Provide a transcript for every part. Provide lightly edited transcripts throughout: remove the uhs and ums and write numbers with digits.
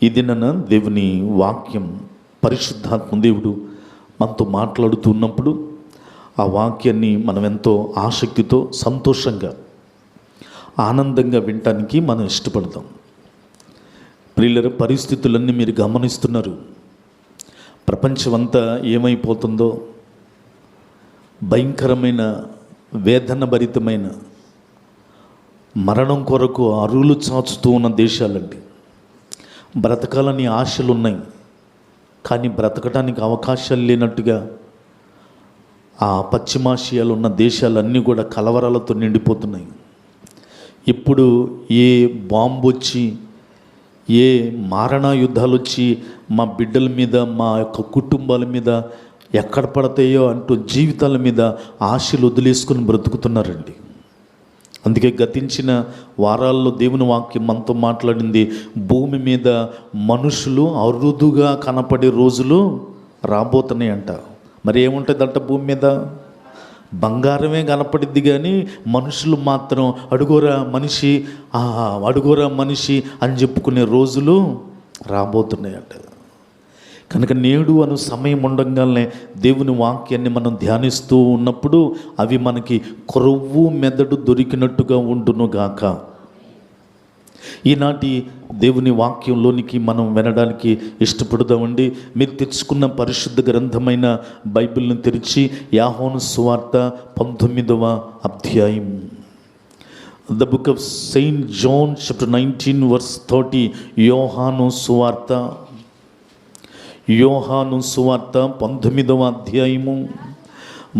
ఈ దినాన దేవుని వాక్యం పరిశుద్ధాత్మ దేవుడు మనతో మాట్లాడుతూ ఉన్నప్పుడు ఆ వాక్యాన్ని మనం ఎంతో ఆసక్తితో సంతోషంగా ఆనందంగా వినటానికి మనం ఇష్టపడతాం. ప్రియుల పరిస్థితులన్నీ మీరు గమనిస్తున్నారు. ప్రపంచమంతా ఏమైపోతుందో, భయంకరమైన వేదన భరితమైన మరణం కొరకు అరువులు చాచుతూ ఉన్న దేశాలండి. బ్రతకాలని ఆశలు ఉన్నాయి, కానీ బ్రతకడానికి అవకాశాలు లేనట్టుగా ఆ పశ్చిమాసియాలో ఉన్న దేశాలన్నీ కూడా కలవరాలతో నిండిపోతున్నాయి. ఇప్పుడు ఏ బాంబు వచ్చి, ఏ మారణ యుద్ధాలు వచ్చి మా బిడ్డల మీద, మా యొక్క కుటుంబాల మీద ఎక్కడ పడతాయో అంటూ జీవితాల మీద ఆశలు వదిలేసుకుని బ్రతుకుతున్నారండి. అందుకే గతించిన వారాల్లో దేవుని వాక్యం మనతో మాట్లాడింది, భూమి మీద మనుషులు అరుదుగా కనపడే రోజులు రాబోతున్నాయంట. మరి ఏముంటుందంట భూమి మీద? బంగారమే కనపడిద్ది, కానీ మనుషులు మాత్రం అడుగోరా మనిషి, అడుగోరా మనిషి అని చెప్పుకునే రోజులు రాబోతున్నాయంట. కనుక నేడు అను సమయం ఉండగానే దేవుని వాక్యాన్ని మనం ధ్యానిస్తూ ఉన్నప్పుడు అవి మనకి కొవ్వు మెదడు దొరికినట్టుగా ఉండునుగాక. ఈనాటి దేవుని వాక్యంలోనికి మనం వినడానికి ఇష్టపడదామండి. మీరు తెచ్చుకున్న పరిశుద్ధ గ్రంథమైన బైబిల్ని తెరిచి యోహాను సువార్త 19వ అధ్యాయం, the book of saint John chapter 19 verse 30. యోహాను సువార్త 19వ అధ్యాయము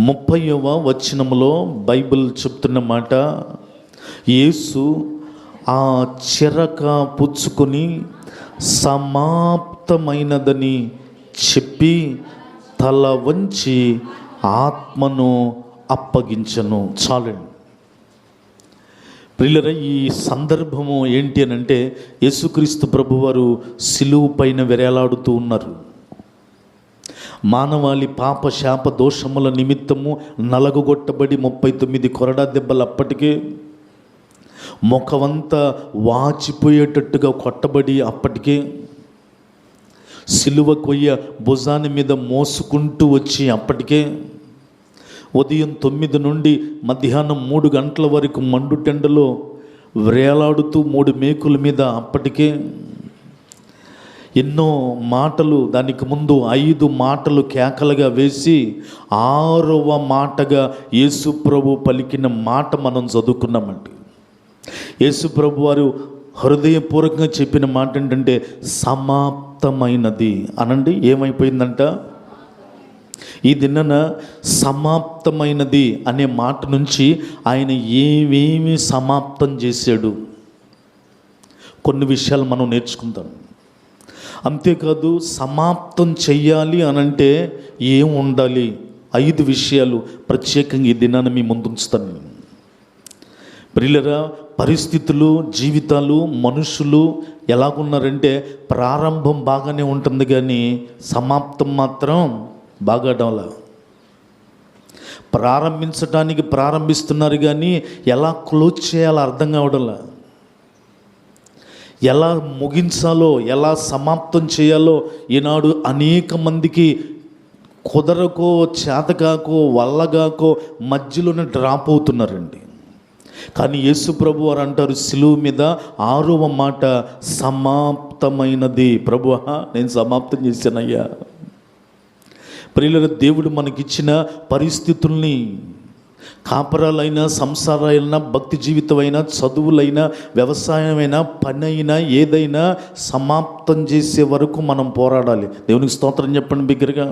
30వ వచనములో బైబిల్ చెప్తున్న మాట, యేసు ఆ చెరక పుచ్చుకొని సమాప్తమైనదని చెప్పి తల వంచి ఆత్మను అప్పగించను. చాలండి ప్రియులరా, ఈ సందర్భము ఏంటి అని అంటే, యేసుక్రీస్తు ప్రభువారు సిలువు పైన వేలాడుతూ ఉన్నారు. మానవాళి పాప శాప దోషముల నిమిత్తము నలగొట్టబడి 39 కొరడా దెబ్బలు, అప్పటికే ముఖమంతా వాచిపోయేటట్టుగా కొట్టబడి, అప్పటికే సిలువ కొయ్య భుజాన్ని మీద మోసుకుంటూ వచ్చి, అప్పటికే ఉదయం 9 నుండి మధ్యాహ్నం 3 గంటల వరకు మండుటెండలో వేలాడుతూ 3 మేకుల మీద, అప్పటికే ఎన్నో మాటలు, దానికి ముందు 5 మాటలు కేకలుగా వేసి 6వ మాటగా యేసు ప్రభు పలికిన మాట మనం చదువుకున్నామండి. యేసు ప్రభు వారు హృదయపూర్వకంగా చెప్పిన మాట ఏంటంటే సమాప్తమైనది అనండి. ఏమైపోయిందంట? ఈ దినాన సమాప్తమైనది అనే మాట నుంచి ఆయన ఏమేమి సమాప్తం చేశాడు, కొన్ని విషయాలు మనం నేర్చుకుందాం. అంతేకాదు, సమాప్తం చెయ్యాలి అనంటే ఏం ఉండాలి, 5 విషయాలు ప్రత్యేకంగా ఈ దినాన మీ ముందు ఉంచుతాను. ప్రియులరా, పరిస్థితులు, జీవితాలు, మనుషులు ఎలాగున్నారంటే, ప్రారంభం బాగానే ఉంటుంది కానీ సమాప్తం మాత్రం బాగాడంలా. ప్రారంభించడానికి ప్రారంభిస్తున్నారు కానీ ఎలా క్లోజ్ చేయాలో అర్థం కావడంలా, ఎలా ముగించాలో, ఎలా సమాప్తం చేయాలో ఈనాడు అనేక మందికి కుదరకో, చేతకాకో, వల్లగాకో మధ్యలోనే డ్రాప్ అవుతున్నారండి. కానీ యేసు ప్రభు వారు అంటారు సిలువ మీద 6వ మాట సమాప్తమైనది. ప్రభువా, నేను సమాప్తం చేశానయ్యా. ప్రియుల, దేవుడు మనకిచ్చిన పరిస్థితుల్ని, కాపరాలైనా, సంసారాలైనా, భక్తి జీవితమైనా, చదువులైనా, వ్యవసాయమైనా, పని అయినా, ఏదైనా సమాప్తం చేసే వరకు మనం పోరాడాలి. దేవునికి స్తోత్రం చెప్పండి బిగ్గరగా.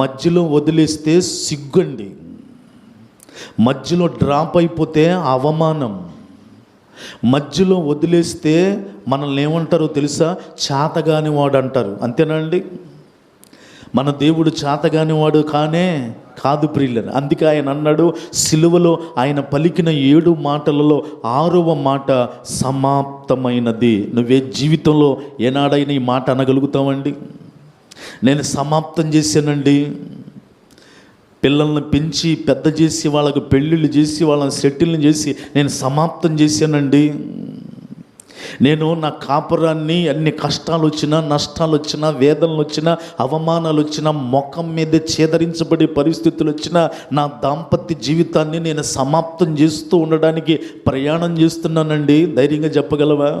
మధ్యలో వదిలేస్తే సిగ్గండి, మధ్యలో డ్రాప్ అయిపోతే అవమానం, మధ్యలో వదిలేస్తే మనల్ని ఏమంటారో తెలుసా? చాతగాని వాడు అంటారు. అంతేనా అండి? మన దేవుడు చాతగాని వాడు కాదు ప్రియులను. అందుకే ఆయన అన్నాడు, సిలువలో ఆయన పలికిన 7 మాటలలో 6వ మాట సమాప్తమైనది. నువ్వే జీవితంలో ఏనాడైనా ఈ మాట అనగలుగుతావండి? నేను సమాప్తం చేశానండి, పిల్లల్ని పెంచి పెద్ద చేసి వాళ్ళకు పెళ్ళిళ్ళు చేసి వాళ్ళని సెటిల్ని చేసి నేను సమాప్తం చేశానండి. నేను నా కాపురాన్ని అన్ని కష్టాలు వచ్చినా, నష్టాలు వచ్చినా, వేదనలు వచ్చినా, అవమానాలు వచ్చినా, ముఖం మీద ఛేదరించబడే పరిస్థితులు వచ్చినా, నా దాంపత్య జీవితాన్ని నేను సమాప్తం చేస్తూ ఉండడానికి ప్రయాణం చేస్తున్నానండి. ధైర్యంగా చెప్పగలవా?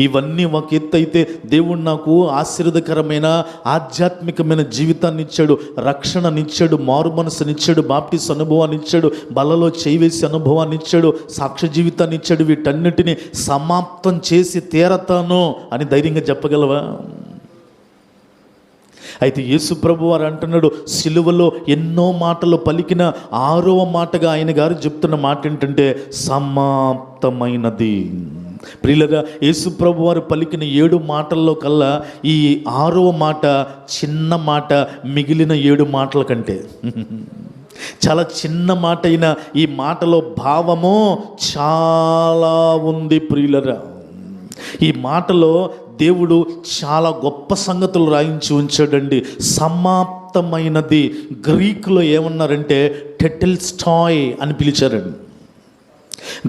ఇవన్నీ ఒక ఎత్తు అయితే, దేవుడు నాకు ఆశీర్వదకరమైన ఆధ్యాత్మికమైన జీవితాన్ని ఇచ్చాడు, రక్షణనిచ్చాడు, మారు మనసునిచ్చాడు, బాప్టిస్ అనుభవాన్ని ఇచ్చాడు, బలలో చేయివేసే అనుభవాన్ని ఇచ్చాడు, సాక్ష్య జీవితాన్ని ఇచ్చాడు. వీటన్నిటిని సమాప్తం చేసి తీరతాను అని ధైర్యంగా చెప్పగలవా? అయితే యేసు ప్రభు వారు అంటున్నాడు, సిలువలో ఎన్నో మాటలు పలికిన 6వ మాటగా ఆయన గారు చెప్తున్న మాట ఏంటంటే సమాప్తమైనది. ప్రియులరా, యేసు ప్రభు వారు పలికిన 7 మాటల్లో కల్లా ఈ 6వ మాట చిన్న మాట మిగిలిన 7 మాటల కంటే. చాలా చిన్న మాట అయిన ఈ మాటలో భావము చాలా ఉంది. ప్రియులరా, ఈ మాటలో దేవుడు చాలా గొప్ప సంగతులు రాయించి ఉంచాడండి. సమాప్తమైనది గ్రీకులో ఏమన్నారంటే టెటెల్స్టాయ్ అని పిలిచారండి.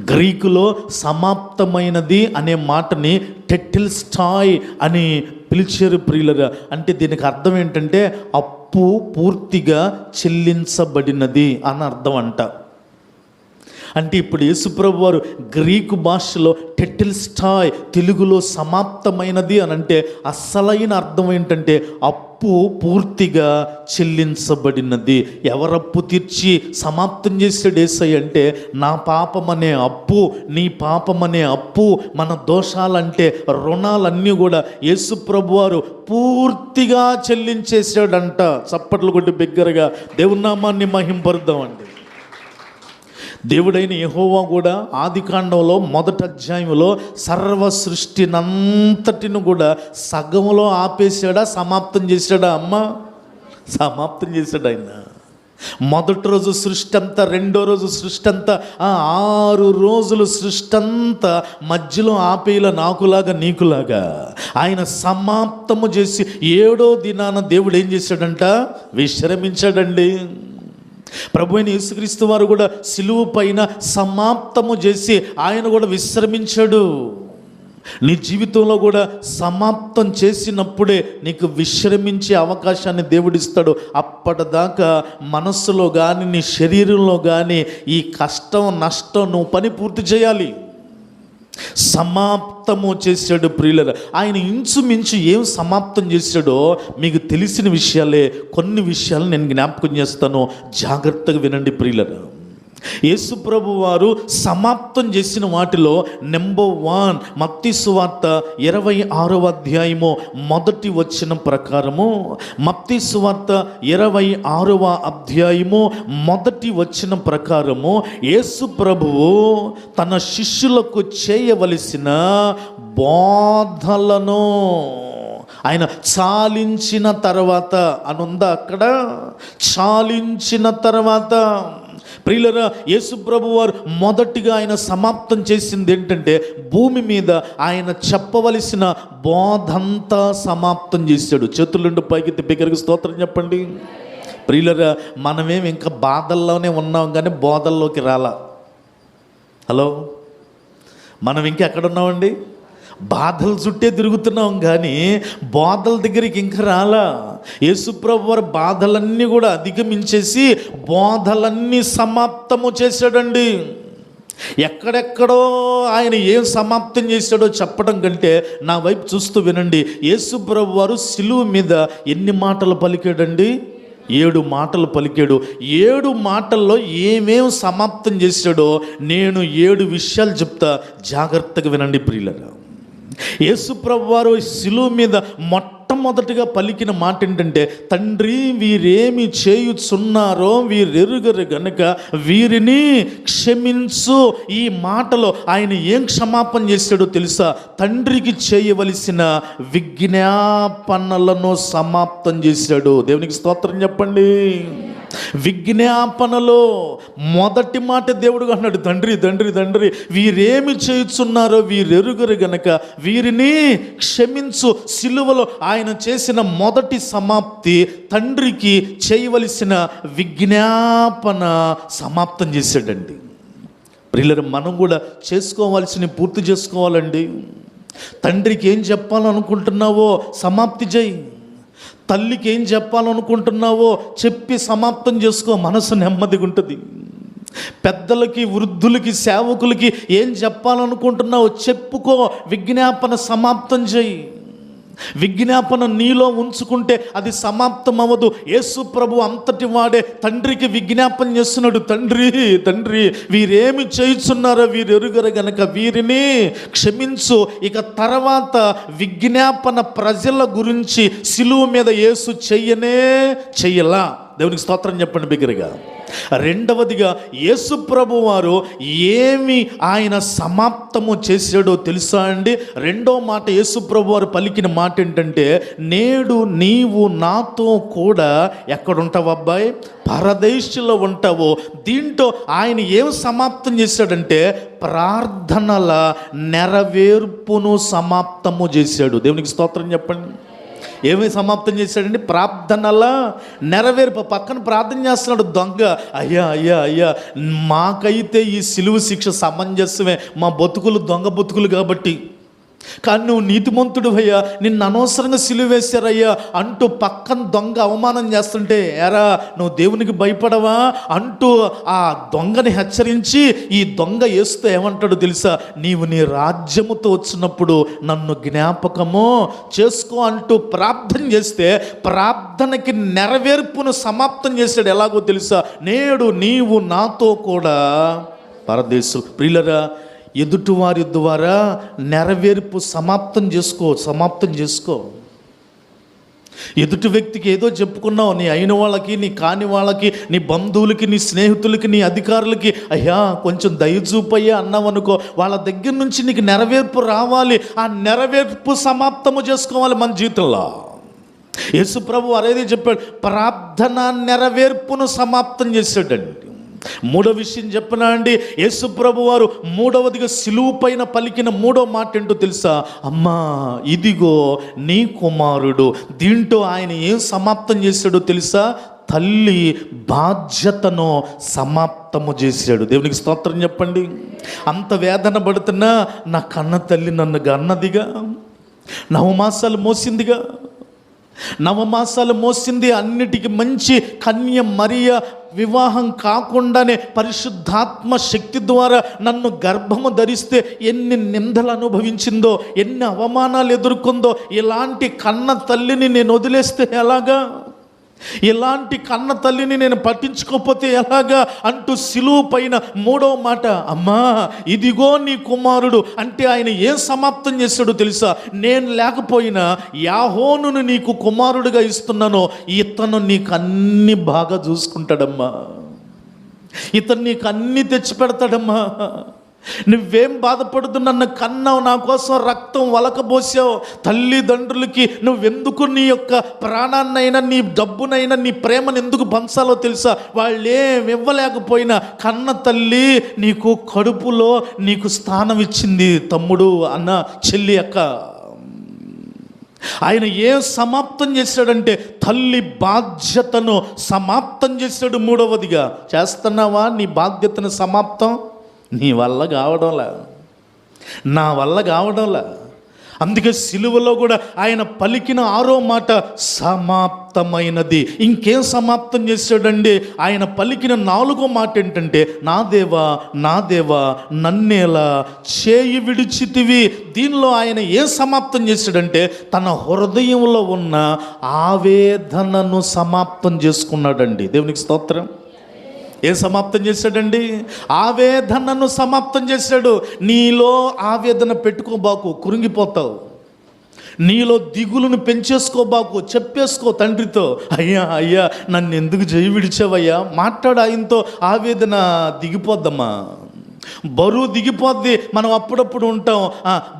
గ్రీకులో సమాప్తమైనది అనే మాటని టెటెల్స్టాయ్ అని పిలిచారు. ప్రియులరా, అంటే దీనికి అర్థం ఏంటంటే అప్పు పూర్తిగా చెల్లించబడినది అని అర్థం అంట. అంటే ఇప్పుడు యేసుప్రభు వారు గ్రీకు భాషలో టెటెల్స్టాయ్, తెలుగులో సమాప్తమైనది అని అంటే అసలైన అర్థం ఏంటంటే అప్పు పూర్తిగా చెల్లించబడినది. ఎవరప్పు తీర్చి సమాప్తం చేసాడు యేసయ్య అంటే నా పాపమనే అప్పు, నీ పాపమనే అప్పు, మన దోషాలంటే రుణాలన్నీ కూడా యేసుప్రభు వారు పూర్తిగా చెల్లించేసాడంట. చప్పట్లు కొట్టి బిగ్గరగా దేవుని నామాన్ని మహింపరుద్దామండి. దేవుడైన యెహోవా కూడా ఆదికాండంలో 1వ అధ్యాయంలో సర్వ సృష్టినంతటిని కూడా సగంలో ఆపేశాడా, సమాప్తం చేశాడా? అమ్మ, సమాప్తం చేశాడు ఆయన. మొదటి రోజు సృష్టి అంతా, రెండో రోజు సృష్టి అంతా, 6 రోజులు సృష్టి అంతా మధ్యలో ఆపేలా నాకులాగా నీకులాగా ఆయన సమాప్తము చేసి 7వ దినాన దేవుడు ఏం చేశాడంట? విశ్రమించాడండి. ప్రభు అయిన యేసుక్రీస్తు వారు కూడా సిలువ పైన సమాప్తము చేసి ఆయన కూడా విశ్రమించాడు. నీ జీవితంలో కూడా సమాప్తం చేసినప్పుడే నీకు విశ్రమించే అవకాశాన్ని దేవుడిస్తాడు. అప్పటిదాకా మనస్సులో కానీ నీ శరీరంలో కానీ ఈ కష్టం నష్టం నువ్వు పని పూర్తి చేయాలి. సమాప్తము చేశాడు. ప్రియులరా, ఆయన ఇంచుమించు ఏం సమాప్తం చేశాడో మీకు తెలిసిన విషయాలే, కొన్ని విషయాలు నేను జ్ఞాపకం చేస్తాను, జాగ్రత్తగా వినండి ప్రియులరా. యేసు ప్రభు వారు సమాప్తం చేసిన వాటిలో నెంబర్ 1 మత్తయి సువార్త 26వ అధ్యాయము 1వ వచనం ప్రకారము, మత్తయి సువార్త 26వ అధ్యాయము 1వ వచనం ప్రకారము యేసు ప్రభువు తన శిష్యులకు చేయవలసిన బోధలను ఆయన చాలించిన తర్వాత అనుందా అక్కడ? చాలించిన తర్వాత ప్రియులరా, యేసు ప్రభు వారు మొదటిగా ఆయన సమాప్తం చేసింది ఏంటంటే భూమి మీద ఆయన చెప్పవలసిన బోధంతా సమాప్తం చేశాడు. చేతులుండి పైకి బిగ్గరగా స్తోత్రం చెప్పండి. ప్రియులరా, మనమేం ఇంకా బాధల్లోనే ఉన్నాం కానీ బోధల్లోకి రాలా. హలో, మనం ఇంకా ఎక్కడున్నామండి? బాధల చుట్టే తిరుగుతున్నాం కానీ బోధల దగ్గరికి ఇంకా రాలా. యేసుప్రభు వారు బాధలన్నీ కూడా అధిగమించేసి బోధలన్నీ సమాప్తము చేశాడండి. ఎక్కడెక్కడో ఆయన ఏం సమాప్తం చేశాడో చెప్పడం కంటే నా వైపు చూస్తూ వినండి. యేసుప్రభు వారు సిలువ మీద ఎన్ని మాటలు పలికాడండి? 7 మాటలు పలికాడు. 7 మాటల్లో ఏమేం సమాప్తం చేశాడో నేను 7 విషయాలు చెప్తా, జాగ్రత్తగా వినండి ప్రియులరా. యేసు ప్రభు వారు సిలువ మీద మొట్టమొదటిగా పలికిన మాట ఏంటంటే, తండ్రి వీరేమి చేయుచున్నారో వీరెరుగరు గనుక వీరిని క్షమించు. ఈ మాటలో ఆయన ఏం క్షమాపణ చేశాడో తెలుసా? తండ్రికి చేయవలసిన విజ్ఞాపనలను సమాప్తం చేశాడు. దేవునికి స్తోత్రం చెప్పండి. విజ్ఞాపనలో మొదటి మాట దేవుడు అన్నాడు, తండ్రి తండ్రి తండ్రి వీరేమి చేయుచున్నారో వీరెరుగరు గనక వీరిని క్షమించు. సిలువలో ఆయన చేసిన మొదటి సమాప్తి తండ్రికి చేయవలసిన విజ్ఞాపన సమాప్తం చేశాడండి. ప్రియులారా, మనం కూడా చేసుకోవాల్సినవి పూర్తి చేసుకోవాలండి. తండ్రికి ఏం చెప్పాలనుకుంటున్నావో సమాప్తి చేయి. తల్లికి ఏం చెప్పాలనుకుంటున్నావో చెప్పి సమాప్తం చేసుకో, మనసు నెమ్మదిగా ఉంటుంది. పెద్దలకి, వృద్ధులకి, సేవకులకి ఏం చెప్పాలనుకుంటున్నావో చెప్పుకో, విజ్ఞాపన సమాప్తం చేయి. విజ్ఞాపన నీలో ఉంచుకుంటే అది సమాప్తం అవ్వదు. యేసు ప్రభు అంతటి వాడే తండ్రికి విజ్ఞాపన చేస్తున్నాడు. తండ్రి తండ్రి, వీరేమి చేయుచున్నారో వీరు ఎరుగరు గనక వీరిని క్షమించు. ఇక తర్వాత విజ్ఞాపన ప్రజల గురించి సిలువ మీద యేసు చెయ్యలా. దేవునికి స్తోత్రం చెప్పండి బిగ్గరగా. రెండవదిగా యేసు ప్రభు వారు ఏమి ఆయన సమాప్తము చేశాడో తెలుసా అండి? రెండో మాట యేసు ప్రభు వారు పలికిన మాట ఏంటంటే, నేడు నీవు నాతో కూడా ఎక్కడుంటావు అబ్బాయి? పరదేశంలో ఉంటావు. దీంట్లో ఆయన ఏం సమాప్తం చేశాడంటే ప్రార్థనల నెరవేర్పును సమాప్తము చేశాడు. దేవునికి స్తోత్రం చెప్పండి. ఏమి సమాప్తం చేశాడండి? ప్రార్థనల నెరవేర్పు. పక్కన ప్రార్థన చేస్తున్నాడు దొంగ. అయ్యా అయ్యా అయ్యా, మాకైతే ఈ సిలువ శిక్ష సమంజసమే, మా బతుకులు దొంగ బతుకులు కాబట్టి, కానీ నువ్వు నీతిమంతుడు అయ్యా, నిన్ను అనవసరంగా సిలువ వేశారయ్యా అంటూ పక్కన దొంగ అవమానం చేస్తుంటే, ఎరా నువ్వు దేవునికి భయపడవా అంటూ ఆ దొంగని హెచ్చరించి, ఈ దొంగ యేసుతో ఏమంటాడు తెలుసా? నీవు నీ రాజ్యముతో వచ్చినప్పుడు నన్ను జ్ఞాపకము చేసుకో అంటూ ప్రార్థన చేస్తే ప్రార్థనకి నెరవేర్పును సమాప్తం చేశాడు. ఎలాగో తెలుసా? నేడు నీవు నాతో కూడా పరదేశం. ప్రియులరా, ఎదుటివారి ద్వారా నెరవేర్పు సమాప్తం చేసుకో. ఎదుటి వ్యక్తికి ఏదో చెప్పుకున్నావు, నీ అయిన వాళ్ళకి, నీ కాని వాళ్ళకి, నీ బంధువులకి, నీ స్నేహితులకి, నీ అధికారులకి, అయ్యా కొంచెం దయచూపయ్యా అన్నావు అనుకో, వాళ్ళ దగ్గర నుంచి నీకు నెరవేర్పు రావాలి. ఆ నెరవేర్పు సమాప్తము చేసుకోవాలి మన జీవితంలో. యేసు ప్రభు అరేది చెప్పాడు, ప్రార్థన నెరవేర్పును సమాప్తం చేశాడండి. మూడో విషయం చెప్పనా అండి? యేసు ప్రభు వారు మూడవదిగా సిలువ పైన పలికిన మూడో మాట ఏంటో తెలుసా? అమ్మా ఇదిగో నీ కుమారుడు. దీంట్లో ఆయన ఏం సమాప్తం చేశాడో తెలుసా? తల్లి బాధ్యతను సమాప్తము చేశాడు. దేవునికి స్తోత్రం చెప్పండి. అంత వేదన పడుతున్నా నా కన్న తల్లి నన్ను గన్నదిగా, నవమాసాలు మోసింది. అన్నిటికీ మంచి కన్య మరియ వివాహం కాకుండానే పరిశుద్ధాత్మ శక్తి ద్వారా నన్ను గర్భము ధరిస్తే ఎన్ని నిందలు అనుభవించిందో, ఎన్ని అవమానాలు ఎదుర్కొందో. ఇలాంటి కన్న తల్లిని నేను వదిలేస్తే ఎలాగా? ఇలాంటి కన్న తల్లిని నేను పట్టించుకోకపోతే ఎలాగా అంటూ సిలువ పైన మూడో మాట, అమ్మా ఇదిగో నీ కుమారుడు అంటే ఆయన ఏం సమాప్తం చేశాడో తెలుసా? నేను లేకపోయినా యాహోనును నీకు కుమారుడిగా ఇస్తున్నాను, ఇతను నీకు అన్ని బాగా చూసుకుంటాడమ్మా, ఇతను నీకు అన్ని తెచ్చి పెడతాడమ్మా. నువ్వేం బాధపడుతూ నన్ను కన్నావు, నా కోసం రక్తం వలకబోసావు. తల్లిదండ్రులకి నువ్వెందుకు నీ యొక్క ప్రాణాన్నైనా, నీ డబ్బునైనా, నీ ప్రేమను ఎందుకు పంచాలో తెలుసా? వాళ్ళేం ఇవ్వలేకపోయినా కన్న తల్లి నీకు కడుపులో నీకు స్థానం ఇచ్చింది. తమ్ముడు, అన్న, చెల్లి, అక్క. ఆయన ఏం సమాప్తం చేశాడంటే తల్లి బాధ్యతను సమాప్తం చేశాడు. మూడవదిగా చేస్తున్నావా నీ బాధ్యతను సమాప్తం? నీ వల్ల కావడంలా, నా వల్ల కావడంలా. అందుకే సిలువలో కూడా ఆయన పలికిన ఆరో మాట సమాప్తమైనది. ఇంకేం సమాప్తం చేశాడండి? ఆయన పలికిన నాలుగో మాట ఏంటంటే, నా దేవా నా దేవా నన్నేలా చేయి విడిచితివి. దీనిలో ఆయన ఏం సమాప్తం చేశాడంటే తన హృదయంలో ఉన్న ఆవేదనను సమాప్తం చేసుకున్నాడండి. దేవునికి స్తోత్రం. ఏం సమాప్తం చేశాడండి? ఆవేదనను సమాప్తం చేశాడు. నీలో ఆవేదన పెట్టుకోబాకు, కృంగిపోతావు. నీలో దిగులును పెంచేసుకోబాకు, చెప్పేసుకో తండ్రితో, అయ్యా అయ్యా నన్ను ఎందుకు జై విడిచావయ్యా. మాట్లాడు ఆయనతో. ఆవేదన దిగిపోద్దమ్మా, బరువు దిగిపోద్ది. మనం అప్పుడప్పుడు ఉంటాం,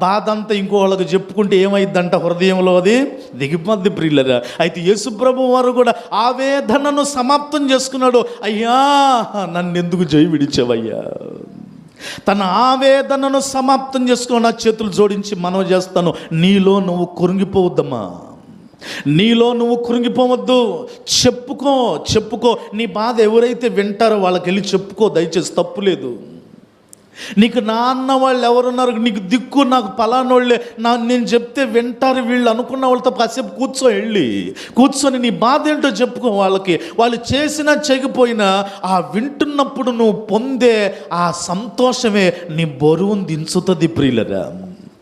బాధ అంతా ఇంకో వాళ్ళకి చెప్పుకుంటే ఏమైద్దంట, హృదయంలో అది దిగిపోద్ది ప్రియులరా. అయితే యేసుప్రభు వారు కూడా ఆవేదనను సమాప్తం చేసుకున్నాడు. అయ్యా నన్ను ఎందుకు జై విడిచావయ్యా. తన ఆవేదనను సమాప్తం చేసుకుని నా చేతులు జోడించి మనవి చేస్తాను, నీలో నువ్వు కృంగిపోవద్దమ్మా, నీలో నువ్వు కృంగిపోవద్దు. చెప్పుకో. నీ బాధ ఎవరైతే వింటారో వాళ్ళకి వెళ్ళి చెప్పుకో, దయచేసి తప్పులేదు. నీకు నాన్న వాళ్ళు ఎవరున్నారు, నీకు దిక్కు, నాకు పలానోళ్ళే, నేను చెప్తే వింటారు వీళ్ళు అనుకున్న వాళ్ళతో కాసేపు కూర్చొని నీ బాధ ఏంటో చెప్పుకో వాళ్ళకి. వాళ్ళు చేసినా చేయకపోయినా ఆ వింటున్నప్పుడు నువ్వు పొందే ఆ సంతోషమే నీ బరువును దించుతుంది ప్రియులరా.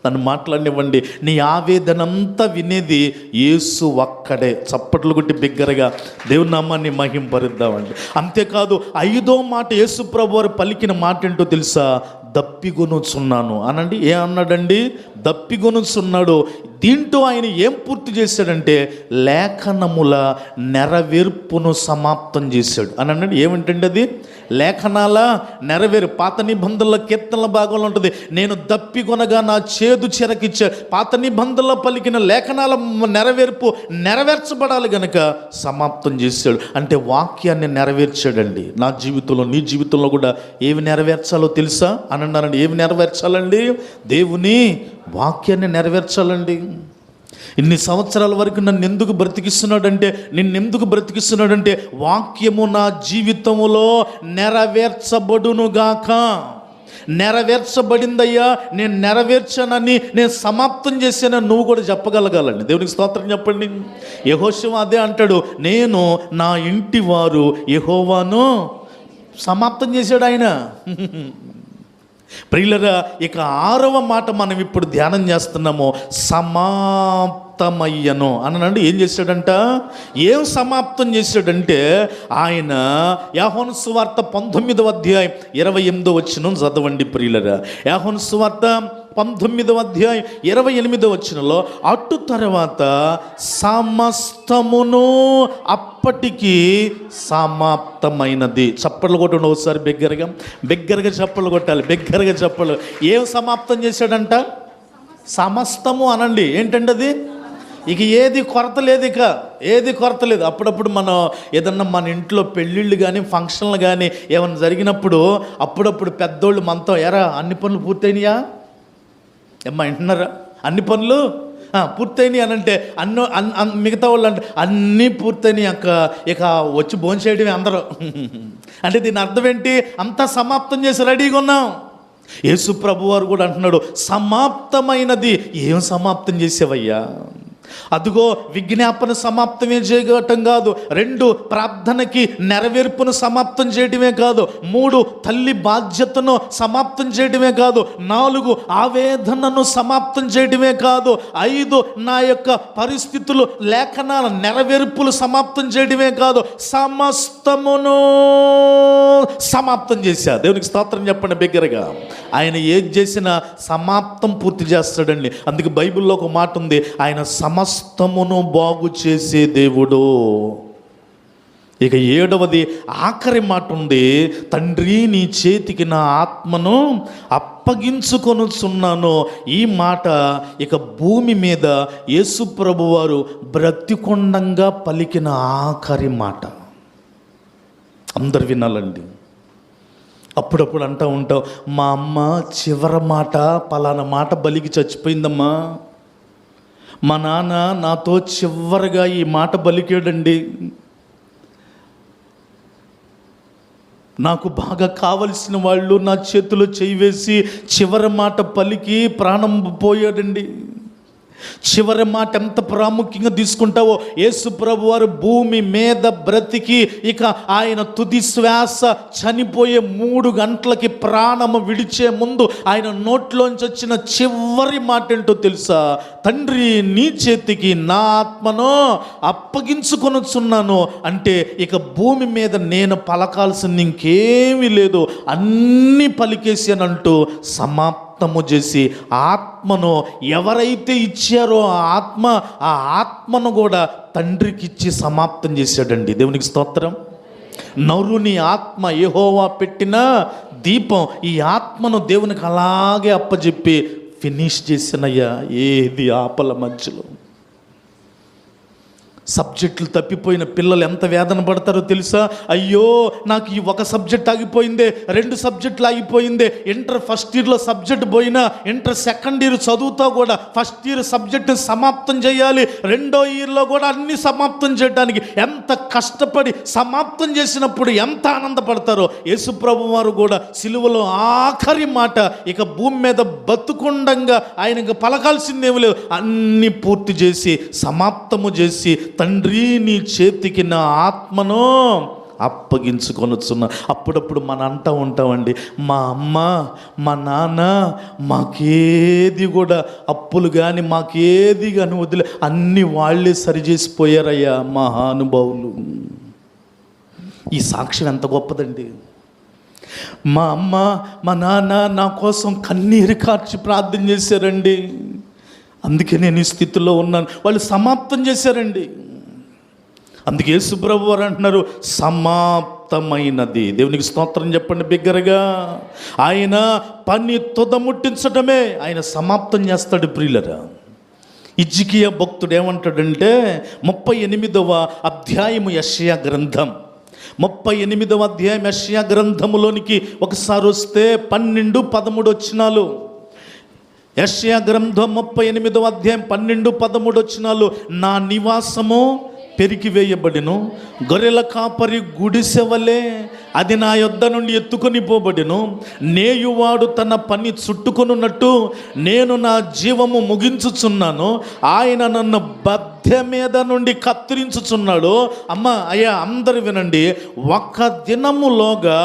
నన్ను మాట్లాడినివ్వండి. నీ ఆవేదనంతా వినేది యేసు ఒక్కడే. చప్పట్లు కొట్టి బిగ్గరగా దేవుని నామాన్ని మహింపరుద్దామండి. అంతేకాదు 5వ మాట యేసు ప్రభు వారు పలికిన మాట ఏంటో తెలుసా? దప్పిగొనుచున్నాను అనండి. అన్నాడండి? దప్పిగొనుచున్నాడు. దీంట్లో ఆయన ఏం పూర్తి చేశాడంటే లేఖనముల నెరవేర్పును సమాప్తం చేశాడు అని అన్నాడు. ఏమిటండి అది? లేఖనాల నెరవేరు. పాత నిబంధనల కీర్తనల భాగంలో ఉంటుంది, నేను దప్పికొనగా నా చేదు చెరకిచ్చాడు. పాత నిబంధనలో పలికిన లేఖనాల నెరవేర్చబడాలి గనక సమాప్తం చేశాడు. అంటే వాక్యాన్ని నెరవేర్చాడండి. నా జీవితంలో, నీ జీవితంలో కూడా ఏమి నెరవేర్చాలో తెలుసా అని అన్నారండి. ఏమి నెరవేర్చాలండి? దేవుని వాక్యాన్ని నెరవేర్చాలండి. ఇన్ని సంవత్సరాల వరకు నన్ను ఎందుకు బ్రతికిస్తున్నాడంటే, నిన్నెందుకు బ్రతికిస్తున్నాడంటే వాక్యము నా జీవితములో నెరవేర్చబడునుగాక. నెరవేర్చబడిందయ్యా, నేను నెరవేర్చానని, నేను సమాప్తం చేశానని నువ్వు కూడా చెప్పగలగాలండి. దేవునికి స్తోత్రం చెప్పండి. యెహోషువ అదే అంటాడు, నేను నా ఇంటి వారు యెహోవాను సమాప్తం చేశాడు ఆయన. ప్రియులరా, ఇక 6వ మాట మనం ఇప్పుడు ధ్యానం చేస్తున్నాము. సమాప్తమయ్యను అనండి. ఏం చేశాడంట? ఏం సమాప్తం చేశాడంటే ఆయన యోహాను సువార్త 19వ అధ్యాయం 28వ వచనం చదవండి ప్రియులరా. యోహాను సువార్త 19వ అధ్యాయం 28వ వచనంలో, అటు తర్వాత సమస్తమును అప్పటికి సమాప్తమైనది. చప్పట్లు కొట్టండి ఒకసారి బిగ్గరగా చప్పట్లు కొట్టాలి, బిగ్గరగా చప్పట్లు. ఏం సమాప్తం చేశాడంట? సమస్తము అనండి. ఏంటండి అది? ఇక ఏది కొరత లేదు, ఏది కొరత లేదు. అప్పుడప్పుడు మనం ఏదన్నా మన ఇంట్లో పెళ్ళిళ్ళు కానీ ఫంక్షన్లు కానీ ఏమైనా జరిగినప్పుడు అప్పుడప్పుడు పెద్దోళ్ళు మనతో, ఎరా అన్ని పనులు పూర్తయినాయా ఏమ్మా వింటున్నారా, అన్ని పనులు పూర్తయినాయి అని అంటే మిగతా వాళ్ళు అంటే అన్నీ పూర్తయినాయి ఇక వచ్చి భోంచేయడమే అందరూ. అంటే దీని అర్థం ఏంటి? అంతా సమాప్తం చేసి రెడీగా ఉన్నాం. యేసు ప్రభు వారు కూడా అంటున్నాడు, సమాప్తమైనది. ఏం సమాప్తం చేసేవయ్యా? అదిగో విజ్ఞాపన సమాప్తమే చేయటం కాదు, 2 ప్రార్థనకి నెరవేర్పును సమాప్తం చేయటమే కాదు, 3 తల్లి బాధ్యతను సమాప్తం చేయటమే కాదు, 4 ఆవేదనను సమాప్తం చేయటమే కాదు, 5 నా యొక్క పరిస్థితులు లేఖనాల నెరవేర్పులు సమాప్తం చేయటమే కాదు, సమస్తమును సమాప్తం చేశా. దేవునికి స్తోత్రం చెప్పండి బిగ్గరగా. ఆయన ఏది చేసినా సమాప్తం పూర్తి చేస్తాడండి. అందుకే బైబిల్లో ఒక మాట ఉంది, ఆయన సమస్తమును బాగు చేసే దేవుడు. ఇక 7వది ఆఖరి మాట ఉంది, తండ్రి నీ చేతికి నా ఆత్మను అప్పగించుకొనుచున్నాను. ఈ మాట ఇక భూమి మీద యేసు ప్రభు వారు బ్రతికొండంగా పలికిన ఆఖరి మాట. అందరు వినాలండి. అప్పుడప్పుడు అంటూ ఉంటాం, మా అమ్మ చివరి మాట పలానా మాట బలికి చచ్చిపోయిందమ్మా, మా నాన్న నాతో చివరిగా ఈ మాట బలికాడండి, నాకు బాగా కావలసిన వాళ్ళు నా చేతిలో చేయి వేసి చివరి మాట పలికి ప్రాణం పోయాడండి. చివరి మాట ఎంత ప్రాముఖ్యంగా తీసుకుంటావో, యేసు ప్రభు వారు భూమి మీద బ్రతికి ఇక ఆయన తుది శ్వాస చనిపోయే 3 గంటలకి ప్రాణము విడిచే ముందు ఆయన నోట్లోంచి వచ్చిన చివరి మాట ఏంటో తెలుసా? తండ్రి నీ చేతికి నా ఆత్మను అప్పగించుకొనుచున్నాను. అంటే ఇక భూమి మీద నేను పలకాల్సింది ఇంకేమీ లేదు, అన్నీ పలికేసానంటూ సమాప్తము చేసి ఆత్మను ఎవరైతే ఇచ్చారో ఆ ఆత్మను కూడా తండ్రికి ఇచ్చి సమాప్తం చేశాడండి. దేవునికి స్తోత్రం. నరుని ఆత్మ యెహోవా పెట్టిన దీపం. ఈ ఆత్మను దేవునికి అలాగే అప్పచెప్పి ఫినిష్ చేసినయ్యా. ఏది ఆపల మధ్యలో సబ్జెక్టులు తప్పిపోయిన పిల్లలు ఎంత వేదన పడతారో తెలుసా? అయ్యో నాకు ఈ ఒక సబ్జెక్ట్ ఆగిపోయిందే, 2 సబ్జెక్టులు ఆగిపోయిందే, ఇంటర్ ఫస్ట్ ఇయర్లో సబ్జెక్ట్ పోయినా ఇంటర్ సెకండ్ ఇయర్ చదువుతా కూడా ఫస్ట్ ఇయర్ సబ్జెక్టు సమాప్తం చేయాలి, 2వ ఇయర్లో కూడా అన్ని సమాప్తం చేయడానికి ఎంత కష్టపడి సమాప్తం చేసినప్పుడు ఎంత ఆనందపడతారో. యేసుప్రభు వారు కూడా సిలువలో ఆఖరి మాట ఇక భూమి మీద బతుకుండంగా ఆయనకు పలకాల్సిందేమీ లేదు, అన్ని పూర్తి చేసి సమాప్తము చేసి, తండ్రి నీ చేతికి నా ఆత్మను అప్పగించుకొనుచున్నా. అప్పుడప్పుడు మనం అంటూ ఉంటామండి, మా అమ్మ మా నాన్న మాకేది కూడా అప్పులు కానీ మాకేది కానీ వదిలే, అన్నీ వాళ్ళే సరిచేసిపోయారయ్యా మహానుభావులు. ఈ సాక్ష్యం ఎంత గొప్పదండి. మా అమ్మ మా నాన్న నా కోసం కన్నీరు కార్చి ప్రార్థన చేశారండి, అందుకే నేను ఈ స్థితిలో ఉన్నాను. వాళ్ళు సమాప్తం చేశారండి. అందుకే యేసుప్రభు వారు అంటున్నారు, సమాప్తమైనది. దేవునికి స్తోత్రం చెప్పండి బిగ్గరగా. ఆయన పని తుదముట్టించడమే ఆయన సమాప్తం చేస్తాడు ప్రియులరా. హిజ్కియా భక్తుడు ఏమంటాడంటే 38వ అధ్యాయము యెషయా గ్రంథం, 38వ అధ్యాయం యెషయా గ్రంథములోనికి ఒకసారి వస్తే 12-13 వచనాలు. యెషయా గ్రంథం 38వ అధ్యాయం 12-13 వచనాలు. నా నివాసము పెరికివేయబడిను, గొర్రెల కాపరి గుడిసెవలే అది నా యొద్ద నుండి ఎత్తుకొని పోబడిను. నేయువాడు తన పని చుట్టుకొనున్నట్టు నేను నా జీవము ముగించుచున్నాను. ఆయన నన్ను బద్దె మీద నుండి కత్తిరించుచున్నాడు. అమ్మ అయ్యా అందరు వినండి, ఒక్క దినములోగా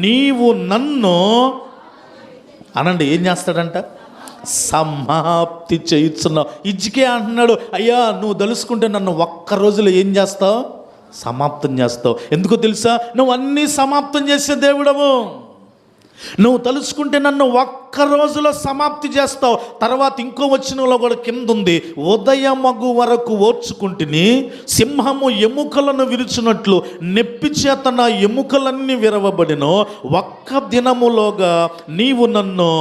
నీవు నన్ను అనండి ఏం చేస్తాడంట? సమాప్తి చేయుచున్నావు. హిజ్కియా అంటున్నాడు, అయ్యా నువ్వు తలుసుకుంటే నన్ను ఒక్క రోజులో ఏం చేస్తావు? సమాప్తం చేస్తావు. ఎందుకో తెలుసా? నువ్వు అన్నీ సమాప్తం చేసే దేవుడవు. నువ్వు తలుచుకుంటే నన్ను ఒక్క రోజులో సమాప్తి చేస్తావు. తర్వాత ఇంకో వచనంలో కూడా కింద ఉంది, ఉదయమగు వరకు ఓర్చుకుంటుని సింహము ఎముకలను విరుచున్నట్లు నెప్పి చేత నా ఎముకలన్నీ విరవబడిను. ఒక్క దినములోగా నీవు నన్ను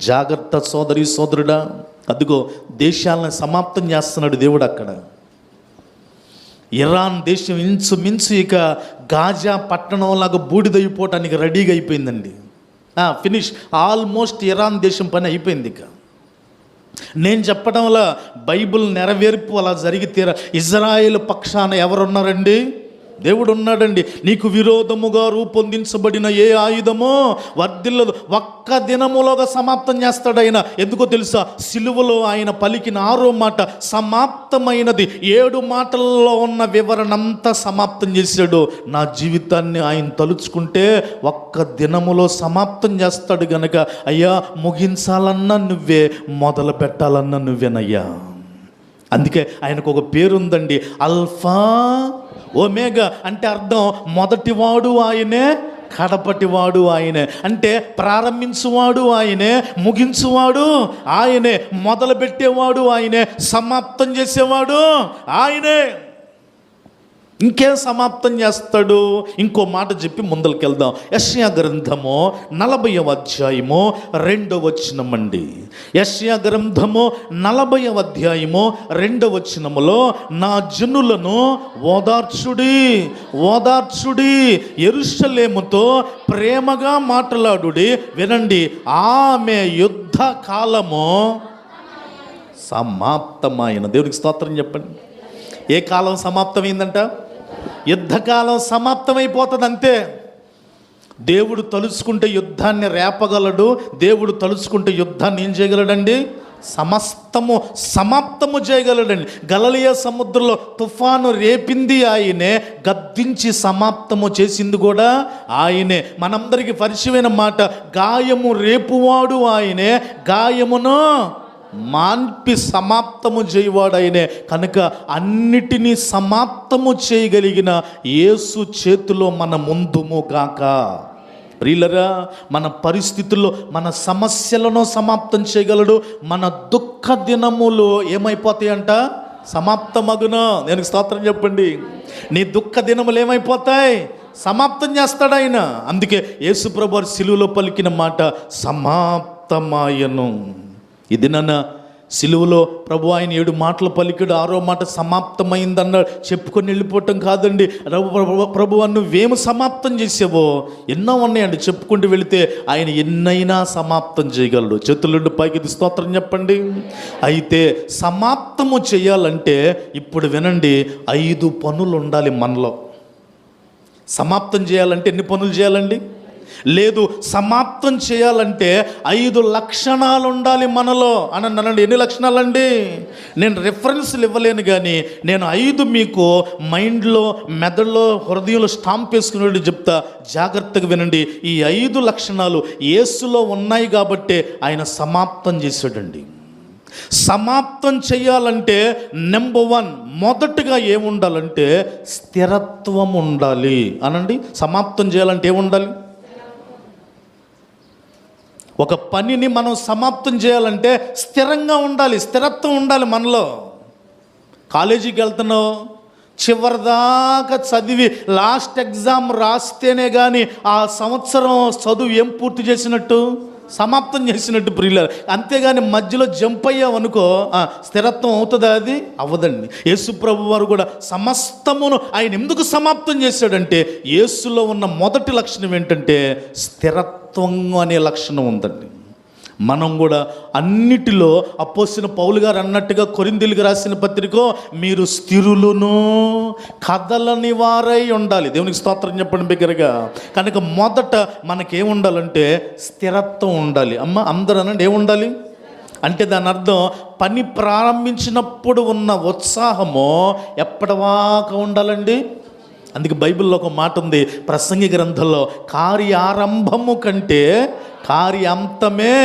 జాగ్రత్త సోదరి సోదరుడా. అదిగో దేశాలను సమాప్తం చేస్తున్నాడు దేవుడు. అక్కడ ఇరాన్ దేశం ఇంచుమించు ఇక గాజా పట్టణంలాగా బూడిదైపోవటానికి రెడీగా అయిపోయిందండి. ఫినిష్, ఆల్మోస్ట్ ఇరాన్ దేశం పని అయిపోయింది. ఇక నేను చెప్పడం వల్ల బైబిల్ నెరవేర్పు అలా జరిగితే ఇజ్రాయేల్ పక్షాన ఎవరున్నారండి? దేవుడు ఉన్నాడండి. నీకు విరోధముగా రూపొందించబడిన ఏ ఆయుధమో వర్ధిల్లదు. ఒక్క దినములోగా సమాప్తం చేస్తాడు ఆయన. ఎందుకో తెలుసా? సిలువలో ఆయన పలికిన 6వ మాట సమాప్తమైనది. 7 మాటల్లో ఉన్న వివరణ అంతా సమాప్తం చేశాడు. నా జీవితాన్ని ఆయన తలుచుకుంటే ఒక్క దినములో సమాప్తం చేస్తాడు గనక, అయ్యా ముగించాలన్నా నువ్వే, మొదలు పెట్టాలన్నా నువ్వేనయ్యా. అందుకే ఆయనకు ఒక పేరుందండి, అల్ఫా ఒమేగా. అంటే అర్థం మొదటివాడు ఆయనే, కడపటివాడు ఆయనే. అంటే ప్రారంభించువాడు ఆయనే, ముగించువాడు ఆయనే, మొదలుపెట్టేవాడు ఆయనే, సమాప్తం చేసేవాడు ఆయనే. ఇంకేం సమాప్తం చేస్తాడు? ఇంకో మాట చెప్పి ముందరికెళ్దాం. యెషయా గ్రంథము 40వ అధ్యాయము 2వ వచనం అండి. యెషయా గ్రంథము 40వ అధ్యాయము 2వ వచనములో, నా జనులను ఓదార్చుడి ఓదార్చుడి, యెరూషలేముతో ప్రేమగా మాట్లాడుడి. వినండి, ఆమె యుద్ధ కాలము సమాప్తమైన. దేవుడికి స్తోత్రం చెప్పండి. ఏ కాలం సమాప్తమైందంట? యుద్ధకాలం సమాప్తమైపోతుంది అంతే. దేవుడు తలుచుకుంటే యుద్ధాన్ని రేపగలడు. దేవుడు తలుచుకుంటే యుద్ధాన్ని ఏం చేయగలడండి? సమస్తము సమాప్తము చేయగలడండి. గలిలయ సముద్రంలో తుఫాను రేపింది ఆయనే, గద్దించి సమాప్తము చేసింది కూడా ఆయనే. మనందరికీ పరిచయమైన మాట, గాయము రేపువాడు ఆయనే, గాయమును మాన్పి సమాప్తము చేయవాడైనే. కనుక అన్నిటినీ సమాప్తము చేయగలిగిన యేసు చేతిలో మన ముందుము గాక. ప్రియులరా, మన పరిస్థితుల్లో మన సమస్యలను సమాప్తం చేయగలడు. మన దుఃఖ దినములు ఏమైపోతాయంట? సమాప్తమగును. నేను స్తోత్రం చెప్పండి. నీ దుఃఖ దినములు ఏమైపోతాయి? సమాప్తం చేస్తాడు ఆయన. అందుకే యేసుప్రభు సిలువలో పలికిన మాట సమాప్తమాయను. ఇది నన్న సిలువలో ప్రభు ఆయన 7 మాటలు పలికాడు, 6వ మాట సమాప్తమైందన్నాడు. చెప్పుకొని వెళ్ళిపోవటం కాదండి. ప్రభు నువ్వేమి సమాప్తం చేసావో ఎన్నో ఉన్నాయండి. చెప్పుకుంటూ వెళితే ఆయన ఎన్నైనా సమాప్తం చేయగలడు. చేతులుండి పైకి స్తోత్రం చెప్పండి. అయితే సమాప్తము చేయాలంటే ఇప్పుడు వినండి, 5 పనులు ఉండాలి మనలో. సమాప్తం చేయాలంటే ఎన్ని పనులు చేయాలండి? లేదు, సమాప్తం చేయాలంటే 5 లక్షణాలు ఉండాలి మనలో అని అన్నానండి. ఎన్ని లక్షణాలండి? నేను రిఫరెన్స్లు ఇవ్వలేను, కానీ నేను 5 మీకు మైండ్లో, మెదడులో, హృదయంలో స్టాంప్ వేసుకునేది చెప్తా, జాగ్రత్తగా వినండి. ఈ 5 లక్షణాలు యేసులో ఉన్నాయి కాబట్టి ఆయన సమాప్తం చేశాడండి. సమాప్తం చేయాలంటే నెంబర్ 1 మొదటగా ఏముండాలంటే స్థిరత్వం ఉండాలి అనండి. సమాప్తం చేయాలంటే ఏముండాలి? ఒక పనిని మనం సమాప్తం చేయాలంటే స్థిరంగా ఉండాలి, స్థిరత్వం ఉండాలి మనలో. కాలేజీకి వెళ్తున్నావు, చివరిదాకా చదివి లాస్ట్ ఎగ్జామ్ రాస్తేనే కానీ ఆ సంవత్సరం చదువు ఏం పూర్తి చేసినట్టు? సమాప్తం చేసినట్టు ప్రియులారా. అంతేగాని మధ్యలో జంప్ అయ్యావనుకో స్థిరత్వం అవుతుందా? అది అవ్వదండి. యేసు ప్రభు వారు కూడా సమస్తమును ఆయన ఎందుకు సమాప్తం చేశాడంటే, యేసులో ఉన్న మొదటి లక్షణం ఏంటంటే స్థిరత్వం అనే లక్షణం ఉందండి. మనం కూడా అన్నిటిలో అపోస్తలుడైన పౌలు గారు అన్నట్టుగా కొరింథీయులకు రాసిన పత్రిక, మీరు స్థిరులను కదలని వారై ఉండాలి. దేవునికి స్తోత్రం చెప్పండి బిగ్గరగా. కనుక మొదట మనకేముండాలంటే స్థిరత్వం ఉండాలి. అందరూ అనండి, ఏముండాలి అంటే దాని అర్థం పని ప్రారంభించినప్పుడు ఉన్న ఉత్సాహము ఎప్పటిదాకా ఉండాలండి. అందుకే బైబిల్లో ఒక మాట ఉంది, ప్రసంగి గ్రంథంలో, కార్యారంభము కంటే కార్యాంతమే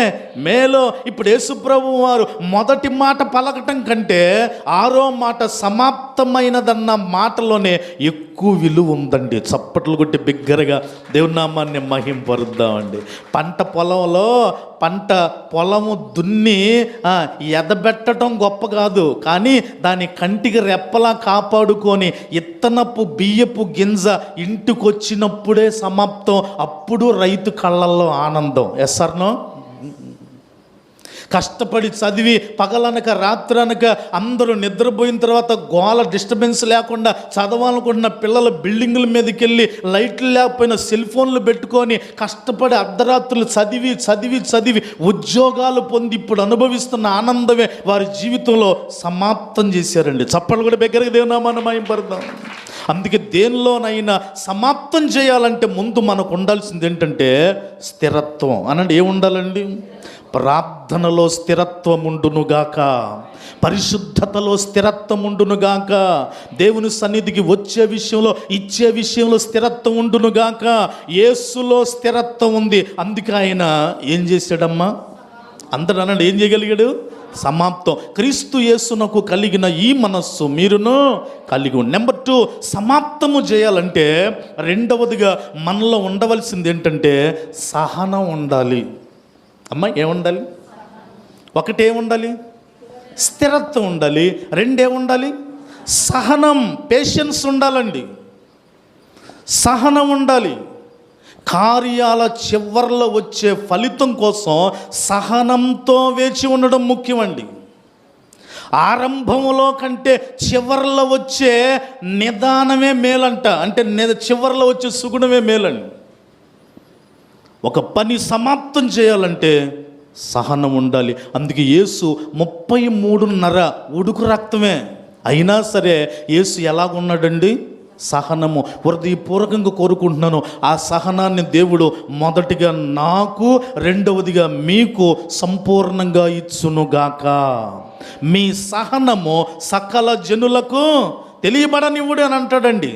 మేలో. ఇప్పుడు యేసుప్రభు వారు మొదటి మాట పలకటం కంటే 6వ మాట సమాప్తమైనదన్న మాటలోనే ఎక్కువ విలువ ఉందండి. చప్పట్లు కొట్టి బిగ్గరగా దేవుని నామాన్ని మహింపరుద్దామండి. పంట పొలము దున్ని ఎదబెట్టడం గొప్ప కాదు, కానీ దాని కంటికి రెప్పలా కాపాడుకొని ఇత్తనపు బియ్యపు గింజ ఇంటికి వచ్చినప్పుడే సమాప్తం. అప్పుడు రైతు కళ్ళల్లో ఆనందం. Yes or no? కష్టపడి చదివి పగలనక రాత్రనక అందరూ నిద్రపోయిన తర్వాత గోల డిస్టర్బెన్స్ లేకుండా చదవాలనుకుంటున్న పిల్లల బిల్డింగుల మీదకి వెళ్ళి లైట్లు లేకపోయినా సెల్ ఫోన్లు పెట్టుకొని కష్టపడి అర్ధరాత్రులు చదివి చదివి చదివి ఉద్యోగాలు పొంది ఇప్పుడు అనుభవిస్తున్న ఆనందమే వారి జీవితంలో సమాప్తం చేశారండి. చప్పట్లు కూడా దగ్గరికి దేవునామాన్ని మహింపరుద్దాం. అందుకే దేనిలోనైనా సమాప్తం చేయాలంటే ముందు మనకు ఉండాల్సింది ఏంటంటే స్థిరత్వం అనండి. ఏముండాలండి? ప్రార్థనలో స్థిరత్వం ఉండునుగాక, పరిశుద్ధతలో స్థిరత్వం ఉండునుగాక, దేవుని సన్నిధికి వచ్చే విషయంలో ఇచ్చే విషయంలో స్థిరత్వం ఉండునుగాక. యేసులో స్థిరత్వం ఉంది. అందుకే ఆయన ఏం చేశాడమ్మా? అందరూ అనండి, ఏం చేయగలిగాడు? సమాప్తం. క్రీస్తు యేసునకు కలిగిన ఈ మనస్సు మీరును కలిగి. నెంబర్ 2, సమాప్తము చేయాలంటే రెండవదిగా మనలో ఉండవలసింది ఏంటంటే సహనం ఉండాలి. ఏముండాలి? ఒకటేముండాలి? స్థిరత్వం ఉండాలి. రెండేముండాలి? సహనం, పేషెన్స్ ఉండాలండి. సహనం ఉండాలి. కార్యాల చివర్లో వచ్చే ఫలితం కోసం సహనంతో వేచి ఉండడం ముఖ్యమండి. ఆరంభంలో కంటే చివర్లో వచ్చే నిదానమే మేలంట. అంటే చివర్లో వచ్చే సుగుణమే మేలండి. ఒక పని సమాప్తం చేయాలంటే సహనం ఉండాలి. అందుకే యేసు 33.5 ఉడుకు రక్తమే అయినా సరే యేసు ఎలాగున్నాడండి? సహనము. హృదయపూర్వకంగా కోరుకుంటున్నాను, ఆ సహనాన్ని దేవుడు మొదటిగా నాకు, రెండవదిగా మీకు సంపూర్ణంగా ఇచ్చునుగాక. మీ సహనము సకల జనులకు తెలియబడనివ్వుడు అని అంటాడండి.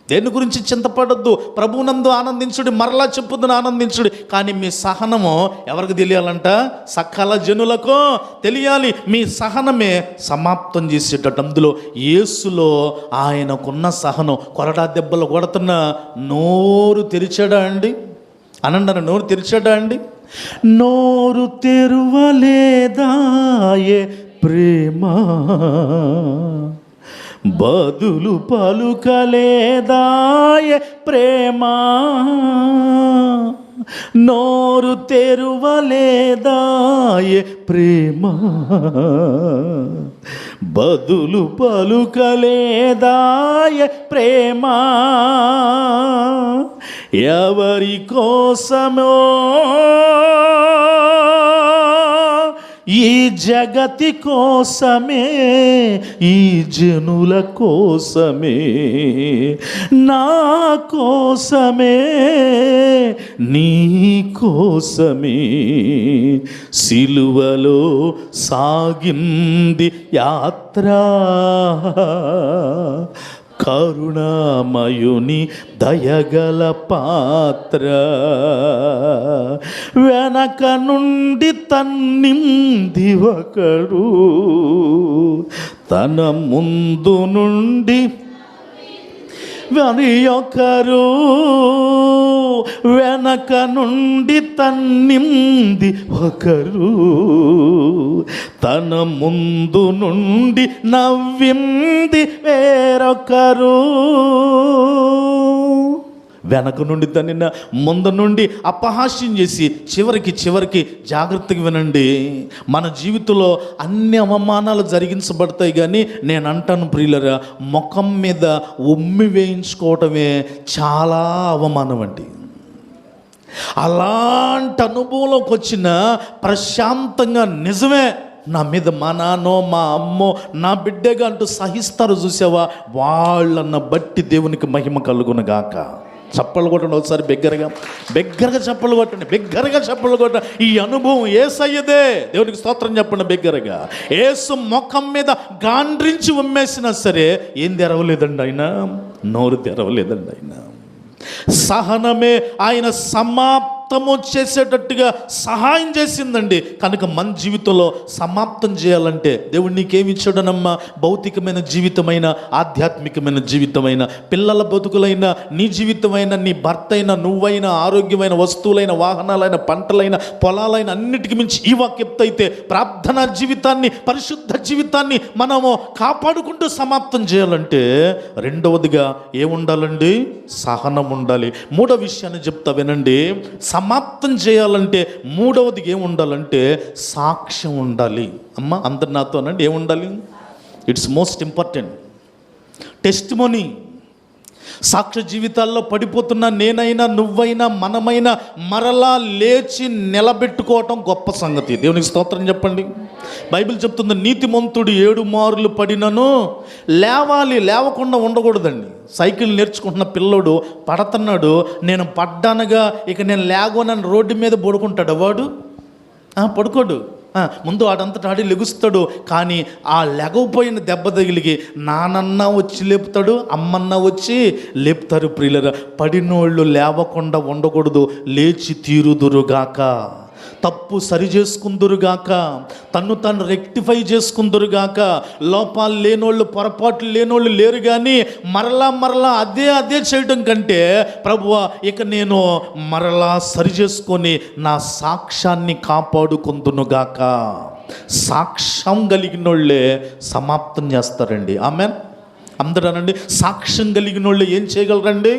దేని గురించి చింతపడద్దు, ప్రభువునందు ఆనందించుడి, మరలా చెప్పుదును ఆనందించుడి. కానీ మీ సహనము ఎవరికి తెలియాలంట? సకల జనులకు తెలియాలి. మీ సహనమే సమాప్తం చేసేటట్టు. అందులో యేసులో ఆయనకున్న సహనం. కొరడా దెబ్బలు కొడుతున్న నోరు తెరిచాడా అండి? అనండి, నోరు తెరిచాడా అండి? నోరు తెరువలేదా ఏ ప్రేమ, బదులు పలుకలేదాయ ప్రేమ, నోరు తెరువలేదాయే ప్రేమ, బదులు పలుకలేదాయే ప్రేమ. ఎవరి కోసమో ఈ జగతి కోసమే, ఈ జనుల కోసమే, నా కోసమే, నీ కోసమే సిలువలో సాగింది యాత్ర. కరుణామయుని దయగల పాత్ర, వెనక నుండి తన్నింది ఒకడు, తన ముందు నుండి ఒకరు, వెనక నుండి తన్నింది ఒకరు, తన ముందు నుండి నవ్వింది వేరొకరు. వెనక నుండి తన్నిన, ముందు నుండి అపహాస్యం చేసి, చివరికి జాగ్రత్తగా వినండి, మన జీవితంలో అన్ని అవమానాలు జరిగించబడతాయి. కానీ నేను అంటాను ప్రియులరా, ముఖం మీద ఉమ్మి వేయించుకోవటమే చాలా అవమానం అండి. అలాంటి అనుభవంలోకి వచ్చిన ప్రశాంతంగా, నిజమే నా మీద మా నాన్నో మా అమ్మో నా బిడ్డగా అంటూ సహిస్తారు చూసావా, వాళ్ళన్న బట్టి దేవునికి మహిమ కలుగునుగాక. చప్పలు కొట్టండి ఒకసారి, బిగ్గరగా చప్పలు కొట్టండి, బిగ్గరగా చప్పలు కొట్టండి. ఈ అనుభవం యేసయ్యదే, దేవునికి స్తోత్రం చెప్పండి బిగ్గరగా. యేసు ముఖం మీద గాండ్రించి ఉమ్మేసినా సరే ఏం తెరవలేదండి ఆయన, నోరు తెరవలేదండి ఆయన. సహనమే ఆయన సమాప్తము చేసేటట్టుగా సహాయం చేసిందండి. కనుక మన జీవితంలో సమాప్తం చేయాలంటే దేవుడు నీకేమి ఇచ్చాడనమ్మా? భౌతికమైన జీవితమైన, ఆధ్యాత్మికమైన జీవితమైన, పిల్లల బతుకులైన, నీ జీవితమైన, నీ భర్త అయినా, నువ్వైనా, ఆరోగ్యమైన వస్తువులైన, వాహనాలైన, పంటలైన, పొలాలైన, అన్నిటికీ మించి ఈ వాక్యప్త అయితే ప్రార్థనా జీవితాన్ని, పరిశుద్ధ జీవితాన్ని మనము కాపాడుకుంటూ సమాప్తం చేయాలంటే రెండవదిగా ఏముండాలండి? సహనం ఉండాలి. మూడో విషయాన్ని చెప్తా వినండి. సమాప్తం చేయాలంటే మూడవది ఏముండాలంటే సాక్ష్యం ఉండాలి. అమ్మ అందరు నాతో అనండి, ఏముండాలి? It's most important. టెస్టిమోనీ. సాక్ష్య జీవితాల్లో పడిపోతున్న నేనైనా, నువ్వైనా, మనమైనా మరలా లేచి నిలబెట్టుకోవటం గొప్ప సంగతి. దేవునికి స్తోత్రం చెప్పండి. బైబిల్ చెప్తుంది, నీతిమంతుడు 7 మార్లు పడినను లేవాలి, లేవకుండా ఉండకూడదండి. సైకిల్ నేర్చుకుంటున్న పిల్లోడు పడుతున్నాడు, నేను పడ్డానుగా ఇక నేను లేగోనని రోడ్డు మీద పడుకుంటాడు. వాడు పడుకోడు, ముందు వాడంతటా ఆడి లెగుస్తాడు. కానీ ఆ లెగవపోయిన దెబ్బ తగిలికి నానన్నా వచ్చి లేపుతాడు, అమ్మన్నా వచ్చి లేపుతారు. ప్రియులరా, పడినోళ్ళు లేవకుండా ఉండకూడదు, లేచి తీరుదురుగాక, తప్పు సరి చేసుకుందురుగాక, తను రెక్టిఫై చేసుకుందురుగాక. లోపాలు లేనోళ్ళు, పొరపాట్లు లేనోళ్ళు లేరు. కానీ మరలా అదే చేయడం కంటే, ప్రభువా ఇక నేను మరలా సరి చేసుకొని నా సాక్ష్యాన్ని కాపాడుకుందునుగాక. సాక్ష్యం కలిగిన వాళ్ళే సమాప్తం చేస్తారండి. ఆమెన్. అందరూ అనండి, సాక్ష్యం కలిగిన వాళ్ళు ఏం చేయగలరండి?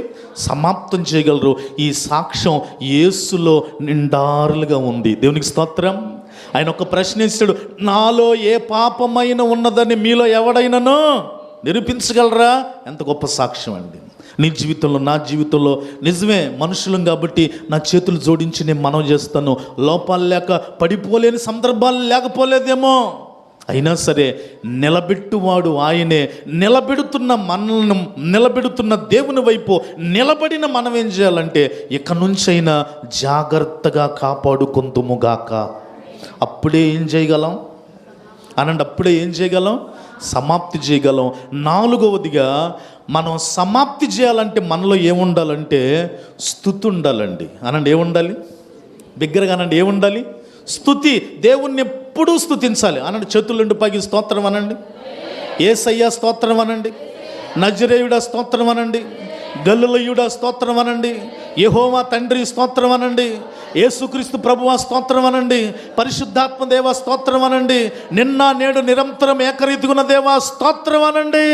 సమాప్తం చేయగలరు. ఈ సాక్ష్యం యేసులో నిండారులుగా ఉంది. దేవునికి స్తోత్రం. ఆయన ఒక ప్రశ్న ఇస్తాడు, నాలో ఏ పాపమైన ఉన్నదని మీలో ఎవడైనానో నిరూపించగలరా? ఎంత గొప్ప సాక్ష్యం అండి. నీ జీవితంలో, నా జీవితంలో నిజమే మనుషులం కాబట్టి నా చేతులు జోడించి నేను మనవి చేస్తాను, లోపాలు లేక పడిపోలేని సందర్భాలు లేకపోలేదేమో, అయినా సరే నిలబెట్టువాడు ఆయనే. నిలబెడుతున్న దేవుని వైపు నిలబడిన మనం ఏం చేయాలంటే ఇక నుంచైనా జాగ్రత్తగా కాపాడుకుందుముగాక. అప్పుడే ఏం చేయగలం అనండి, అప్పుడే ఏం చేయగలం? సమాప్తి చేయగలం. నాలుగవదిగా మనం సమాప్తి చేయాలంటే మనలో ఏముండాలంటే స్తుతి ఉండాలండి. అనండి, ఏముండాలి? బిగ్గరగా అనండి, ఏముండాలి? స్తుతి. దేవుణ్ణి ఎప్పుడూ స్తుతించాలి. అనండి, చేతులుండి పైకి స్తోత్రం అనండి, యేసయ్య స్తోత్రం అనండి, నజరేయుడా స్తోత్రం అనండి, గలిలయుడా స్తోత్రం అనండి, యెహోవా తండ్రి స్తోత్రం అనండి, యేసుక్రీస్తు ప్రభువా స్తోత్రం అనండి, పరిశుద్ధాత్మ దేవా స్తోత్రం అనండి, నిన్న నేడు నిరంతరం ఏకరీతిగున్న దేవా స్తోత్రం అనండి.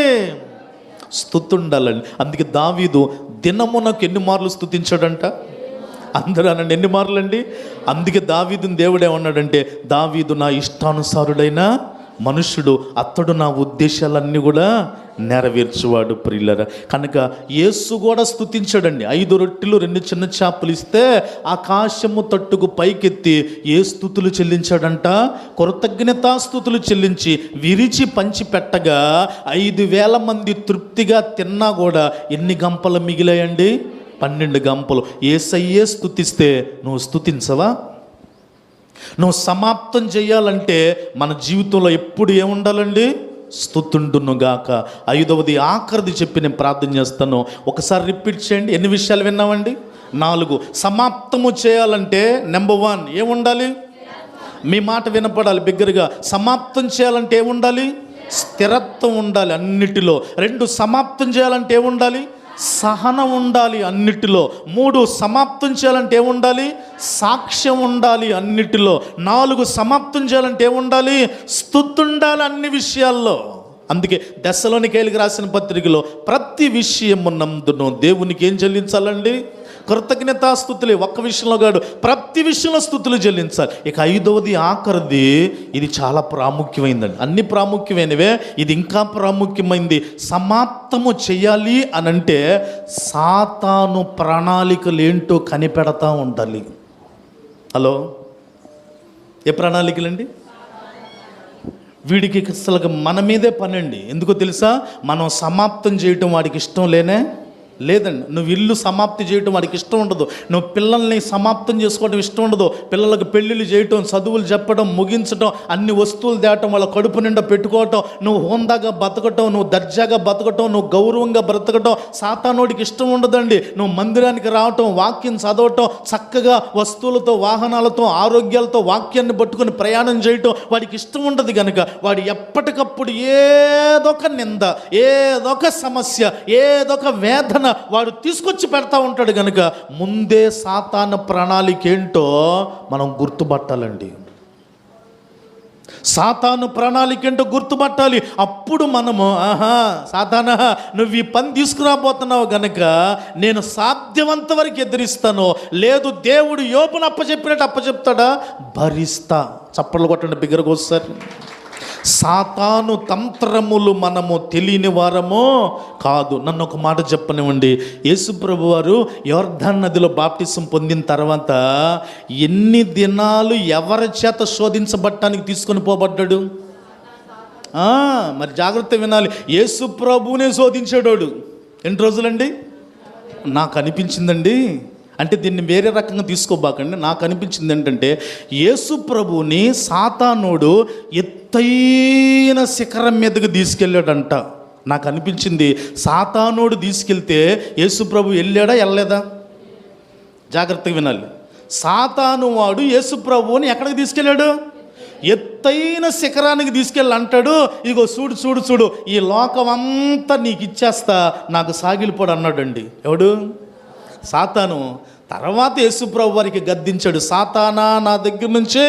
స్తుతి ఉండాలండి. అందుకే దావీదు దినమునకు ఎన్ని మార్లు స్తుతించాడంట? అందరూ అనండి, ఎన్ని మార్లు అండి? అందుకే దావీదుని దేవుడు ఏమన్నాడంటే, దావీదు నా ఇష్టానుసారుడైన మనుష్యుడు, అతడు నా ఉద్దేశాలన్నీ కూడా నెరవేర్చువాడు. ప్రియులరా, కనుక యేసు కూడా స్తుతించాడండి. 5 రొట్టెలు 2 చిన్న చేపలు ఇస్తే ఆకాశము తట్టుకు పైకెత్తి ఏ స్తుతులు చెల్లించాడంట? కృతజ్ఞతాస్తుతులు చెల్లించి విరిచి పంచి పెట్టగా 5,000 మంది తృప్తిగా తిన్నా కూడా ఎన్ని గంపలు మిగిలాయండి? 12 గంపలు. యేసయ్యే స్తుతిస్తే నువ్వు స్తుతించవా? నువ్వు సమాప్తం చేయాలంటే మన జీవితంలో ఎప్పుడు ఏముండాలండి? స్తుతుండునుగాక. 5వది ఆఖరిది చెప్పి నేను ప్రార్థన చేస్తాను, ఒకసారి రిపీట్ చేయండి. ఎన్ని విషయాలు విన్నామండి? 4. సమాప్తము చేయాలంటే నెంబర్ 1 ఏముండాలి? మీ మాట వినపడాలి బిగ్గరగా. సమాప్తం చేయాలంటే ఏముండాలి? స్థిరత్వం ఉండాలి అన్నిటిలో. 2 సమాప్తం చేయాలంటే ఏముండాలి? సహనం ఉండాలి అన్నిటిలో. 3 సమాప్తం చేయాలంటే ఏముండాలి? సాక్ష్యం ఉండాలి అన్నిటిలో. 4 సమాప్తం చేయాలంటే ఏముండాలి? స్తుతి ఉండాలి అన్ని విషయాల్లో. అందుకే దెస్సలోనికైయులకు రాసిన పత్రికలో ప్రతి విషయమునందును దేవునికి ఏం చెల్లించాలండి? కృతజ్ఞతాస్తుతులే. ఒక్క విషయంలో కాదు, ప్రతి విషయంలో స్తుతులు చెల్లించాలి. ఇక 5వది ఆఖరిది, ఇది చాలా ప్రాముఖ్యమైందండి. అన్ని ప్రాముఖ్యమైనవే, ఇది ఇంకా ప్రాముఖ్యమైంది. సమాప్తము చేయాలి అనంటే సాతాను ప్రణాళికలు ఏంటో కనిపెడతా ఉండాలి. హలో, ఏ ప్రణాళికలండి? వీడికి అసలు మన మీదే పనండి. ఎందుకో తెలుసా? మనం సమాప్తం చేయటం వాడికి ఇష్టం లేదండి. నువ్వు ఇల్లు సమాప్తి చేయటం వాడికి ఇష్టం ఉండదు. నువ్వు పిల్లల్ని సమాప్తం చేసుకోవడం ఇష్టం ఉండదు. పిల్లలకు పెళ్ళిళ్ళు చేయటం, చదువులు చెప్పడం, ముగించడం, అన్ని వస్తువులు తేవటం, వాళ్ళ కడుపు నిండా పెట్టుకోవటం, నువ్వు హోందాగా బతకటం, నువ్వు దర్జాగా బతకటం, నువ్వు గౌరవంగా బ్రతకటం సాతానోడికి ఇష్టం ఉండదండి. నువ్వు మందిరానికి రావటం, వాక్యం చదవటం, చక్కగా వస్తువులతో, వాహనాలతో, ఆరోగ్యాలతో వాక్యాన్ని పట్టుకొని ప్రయాణం చేయటం వాడికి ఇష్టం ఉండదు. కనుక వాడు ఎప్పటికప్పుడు ఏదొక నింద, ఏదొక సమస్య, ఏదొక వేదన వాడు తీసుకొచ్చి పెడతా ఉంటాడు. కనుక ముందే సాతాను ప్రణాళిక ఏంటో మనం గుర్తుపట్టాలండి. సాతాను ప్రణాళిక ఏంటో గుర్తుపట్టాలి. అప్పుడు మనము సాతానా, నువ్వు ఈ పని తీసుకురాబోతున్నావు గనక నేను సాధ్యమంత వరకు ఎదిరిస్తాను. లేదు, దేవుడు యోబును అప్పచెప్పినట్టు అప్పచెప్తాడా? భరిస్తా. చప్పట్లు కొట్టండి బిగ్గరగా ఒకసారి. సాతాను తంత్రములు మనము తెలియని వారమో కాదు. నన్ను ఒక మాట చెప్పనివ్వండి. యేసు ప్రభు వారు యోర్దాను నదిలో బాప్టిజం పొందిన తర్వాత ఎన్ని దినాలు ఎవరి చేత శోధించబడటానికి తీసుకొని పోబడ్డాడు? మరి జాగ్రత్త వినాలి. యేసు ప్రభువునే శోధించాడు. ఎన్ని రోజులండి? నాకు అనిపించిందండి, అంటే దీన్ని వేరే రకంగా తీసుకోబాకండి, నాకు అనిపించింది ఏంటంటే యేసు ప్రభువుని సాతానుడు ఎత్తైన శిఖరం మీదకి తీసుకెళ్ళాడంట. నాకు అనిపించింది సాతానుడు తీసుకెళ్తే యేసు ప్రభు వెళ్ళాడా వెళ్ళలేదా? జాగ్రత్తగా వినాలి. సాతాను వాడు యేసు ప్రభువుని ఎక్కడికి తీసుకెళ్ళాడు? ఎత్తైన శిఖరానికి తీసుకెళ్ళి అంటాడు, ఇగో చూడు చూడు చూడు, ఈ లోకం అంతా నీకు ఇచ్చేస్తా, నాకు సాగిలిపోడు అన్నాడండి. ఎవడు? సాతాను. తర్వాత యేసుప్రభు వారికి గద్దించాడు, సాతానా నా దగ్గర నుంచే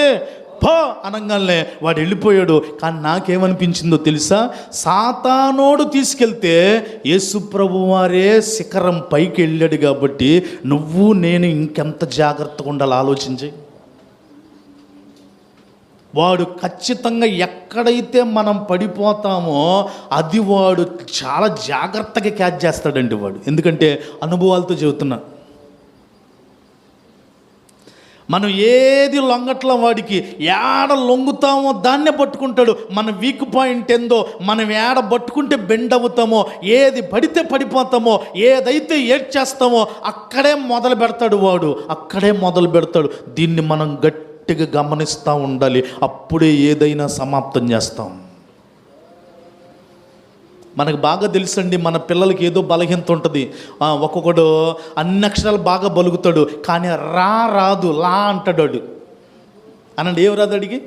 పో అనగానే వాడు వెళ్ళిపోయాడు. కానీ నాకేమనిపించిందో తెలుసా? సాతానోడు తీసుకెళ్తే యేసుప్రభు వారే శిఖరం పైకి వెళ్ళాడు కాబట్టి నువ్వు నేను ఇంకెంత జాగ్రత్తగా ఉండాలి ఆలోచించి. వాడు ఖచ్చితంగా ఎక్కడైతే మనం పడిపోతామో అది వాడు చాలా జాగ్రత్తగా క్యాచ్ చేస్తాడండి వాడు. ఎందుకంటే అనుభవాలతో చెబుతున్నా. మనం ఏది లొంగట్ల వాడికి ఏడ లొంగుతామో దాన్నే పట్టుకుంటాడు. మన వీక్ పాయింట్ ఏందో, మనం ఏడ పట్టుకుంటే బెండ్ అవుతామో, ఏది పడితే పడిపోతామో, ఏదైతే ఏడ్చేస్తామో అక్కడే మొదలు పెడతాడు వాడు, అక్కడే మొదలు పెడతాడు. దీన్ని మనం గట్టిగా గమనిస్తూ ఉండాలి. అప్పుడే ఏదైనా సమాప్తం చేస్తాం. మనకు బాగా తెలుసండి, మన పిల్లలకి ఏదో బలహీనత ఉంటుంది. ఒక్కొక్కడు అన్ని అక్షరాలు బాగా బలుగుతాడు, కానీ రాదు, లా అంటాడు వాడు. అనండి, ఏం రాదు అడిగి?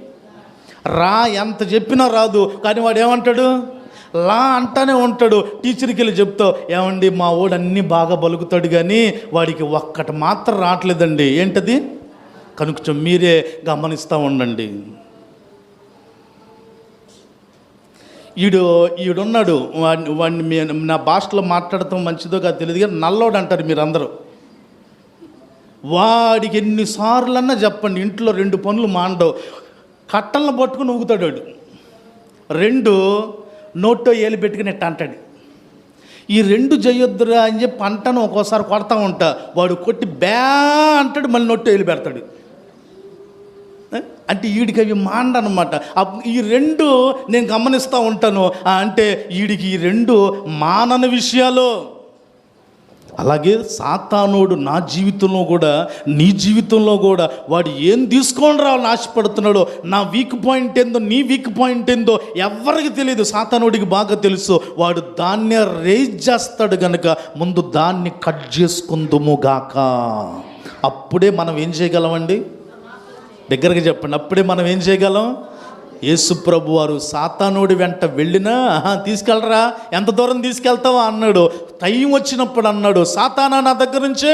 రా ఎంత చెప్పినా రాదు, కానీ వాడు ఏమంటాడు? లా అంటానే ఉంటాడు. టీచర్కి వెళ్ళి చెప్తావు, ఏమండి మా వాడు అన్నీ బాగా బలుగుతాడు కానీ వాడికి ఒక్కటి మాత్రం రావట్లేదండి. ఏంటది? కనుక మీరే గమనిస్తూ ఉండండి. ఈడున్నాడు, వాడిని నా భాషలో మాట్లాడటం మంచిదో కాదు తెలియదు కానీ నల్లోడు అంటారు మీరు అందరూ. వాడికి ఎన్నిసార్లన్నా చెప్పండి, ఇంట్లో 2 పనులు మాండవు. కట్టలను పట్టుకుని ఊగుతాడు వాడు, 2 నోట్లో ఏలు పెట్టుకుని ఇట్ట అంటాడు. ఈ 2 చేయొద్దురా అని చెప్పి అంటాను, ఒక్కోసారి కొడతా ఉంటా. వాడు కొట్టి బ్యా అంటాడు, మళ్ళీ నోట్లో ఏలు పెడతాడు. అంటే వీడికి అవి మాండనమాట. ఈ 2 నేను గమనిస్తూ ఉంటాను. అంటే వీడికి ఈ 2 మానని విషయాలు. అలాగే సాతానుడు నా జీవితంలో కూడా, నీ జీవితంలో కూడా వాడు ఏం తీసుకొని రావాలని ఆశపడుతున్నాడో, నా వీక్ పాయింట్ ఏందో, నీ వీక్ పాయింట్ ఏందో ఎవరికి తెలియదు. సాతానుడికి బాగా తెలుసు. వాడు దాన్నే రేజ్ చేస్తాడు గనుక ముందు దాన్ని కట్ చేసుకుందుము గాక. అప్పుడే మనం ఏం చేయగలమండి? దగ్గరగా చెప్పండి. అప్పుడే మనం ఏం చేయగలం? యేసు ప్రభు వారు సాతానుడి వెంట వెళ్ళినా తీసుకెళ్ళరా, ఎంత దూరం తీసుకెళ్తావా అన్నాడు. టైం వచ్చినప్పుడు అన్నాడు, సాతానా నా దగ్గర నుంచే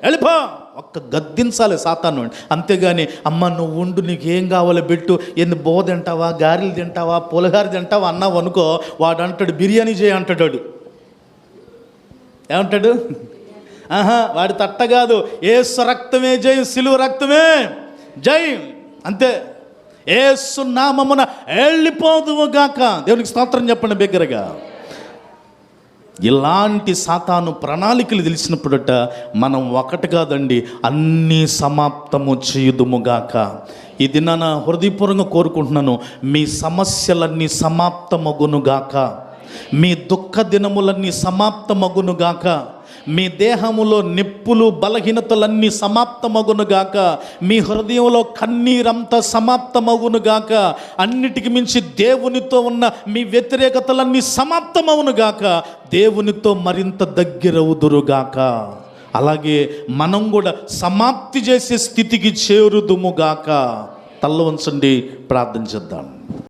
వెళ్ళిపో. ఒక్క గద్దించాలి సాతాను. అంతేగాని అమ్మ నువ్వు ఉండు, నీకు ఏం కావాలో పెట్టు, ఎన్ని బోధ తింటావా, గారెలు తింటావా, పులహార తింటావా అన్నావు అనుకో, వాడు అంటాడు బిర్యానీ చేయి అంటాడు. ఏమంటాడు? వాడి తట్ట కాదు, యేసు రక్తమే జయం, సిలువ రక్తమే జయం, అంతే. యేసు నామమున వెళ్ళిపోదువు గాక. దేవునికి స్తోత్రం చెప్పండి బిగ్గరగా. ఇలాంటి సాతాను ప్రణాళికలు తెలిసినప్పుడట మనం ఒకటి కాదండి, అన్నీ సమాప్తము చేయుదుముగాక. ఈ దినాన హృదయపూర్వకంగా కోరుకుంటున్నాను, మీ సమస్యలన్నీ సమాప్తమగునుగాక, మీ దుఃఖ దినములన్నీ సమాప్తమగునుగాక, మీ దేహములో నిప్పులు బలహీనతలన్నీ సమాప్తమగునుగాక, మీ హృదయంలో కన్నీరంతా సమాప్తమగునుగాక, అన్నిటికి మించి దేవునితో ఉన్న మీ వ్యతిరేకతలన్నీ సమాప్తమవునుగాక, దేవునితో మరింత దగ్గరవుదురుగాక. అలాగే మనం కూడా సమాప్తి చేసే స్థితికి చేరుదుముగాక. తల్ల వంచండి, ప్రార్థన చేద్దాం.